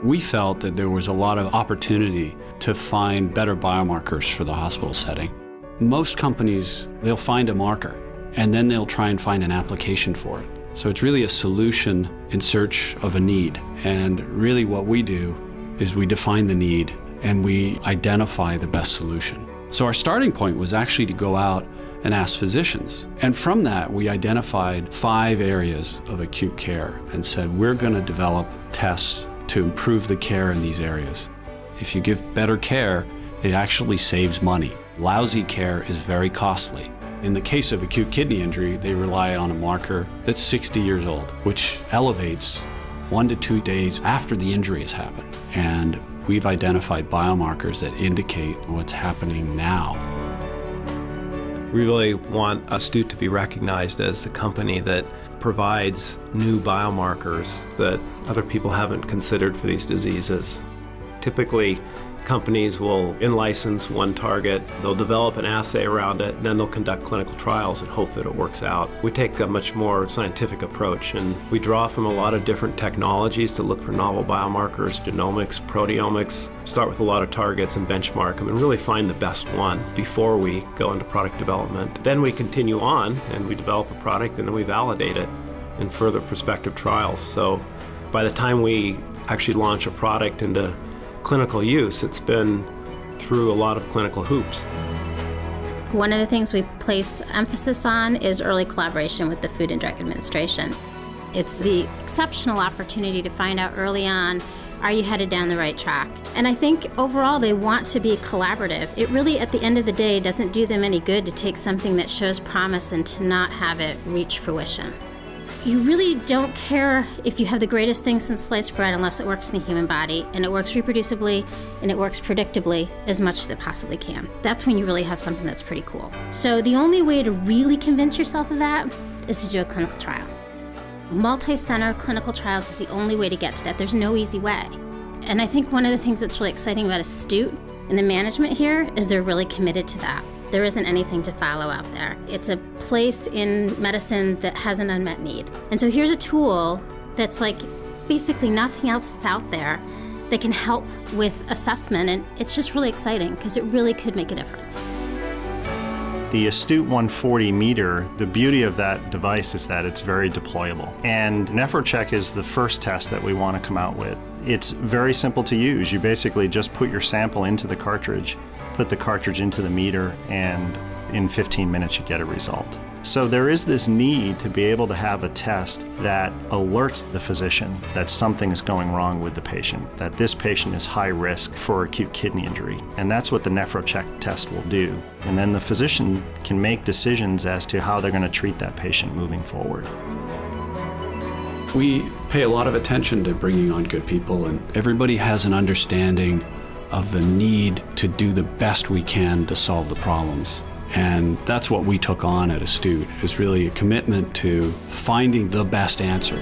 We felt that there was a lot of opportunity to find better biomarkers for the hospital setting. Most companies, they'll find a marker, and then they'll try and find an application for it. So it's really a solution in search of a need. And really what we do is we define the need and we identify the best solution. So our starting point was actually to go out and ask physicians. And from that, we identified 5 areas of acute care and said, we're going to develop tests to improve the care in these areas. If you give better care, it actually saves money. Lousy care is very costly. In the case of acute kidney injury, they rely on a marker that's 60 years old, which elevates 1 to 2 days after the injury has happened. And we've identified biomarkers that indicate what's happening now. We really want Astute to be recognized as the company that provides new biomarkers that other people haven't considered for these diseases. Typically, companies will in-license one target, they'll develop an assay around it, and then they'll conduct clinical trials and hope that it works out. We take a much more scientific approach, and we draw from a lot of different technologies to look for novel biomarkers, genomics, proteomics, start with a lot of targets and benchmark them and really find the best one before we go into product development. Then we continue on and we develop a product and then we validate it in further prospective trials. So by the time we actually launch a product into clinical use, it's been through a lot of clinical hoops. One of the things we place emphasis on is early collaboration with the Food and Drug Administration. It's the exceptional opportunity to find out early on, are you headed down the right track? And I think overall they want to be collaborative. It really, at the end of the day, doesn't do them any good to take something that shows promise and to not have it reach fruition. You really don't care if you have the greatest thing since sliced bread unless it works in the human body, and it works reproducibly, and it works predictably as much as it possibly can. That's when you really have something that's pretty cool. So the only way to really convince yourself of that is to do a clinical trial. Multi-center clinical trials is the only way to get to that. There's no easy way. And I think one of the things that's really exciting about Astute and the management here is they're really committed to that. There isn't anything to follow out there. It's a place in medicine that has an unmet need. And so here's a tool that's like basically nothing else that's out there that can help with assessment, and it's just really exciting because it really could make a difference. The Astute 140 meter, the beauty of that device is that it's very deployable. And NephroCheck is the first test that we want to come out with. It's very simple to use. You basically just put your sample into the cartridge, put the cartridge into the meter, and in 15 minutes you get a result. So there is this need to be able to have a test that alerts the physician that something is going wrong with the patient, that this patient is high risk for acute kidney injury. And that's what the NephroCheck test will do. And then the physician can make decisions as to how they're going to treat that patient moving forward. We pay a lot of attention to bringing on good people, and everybody has an understanding of the need to do the best we can to solve the problems. And that's what we took on at Astute, is really a commitment to finding the best answer.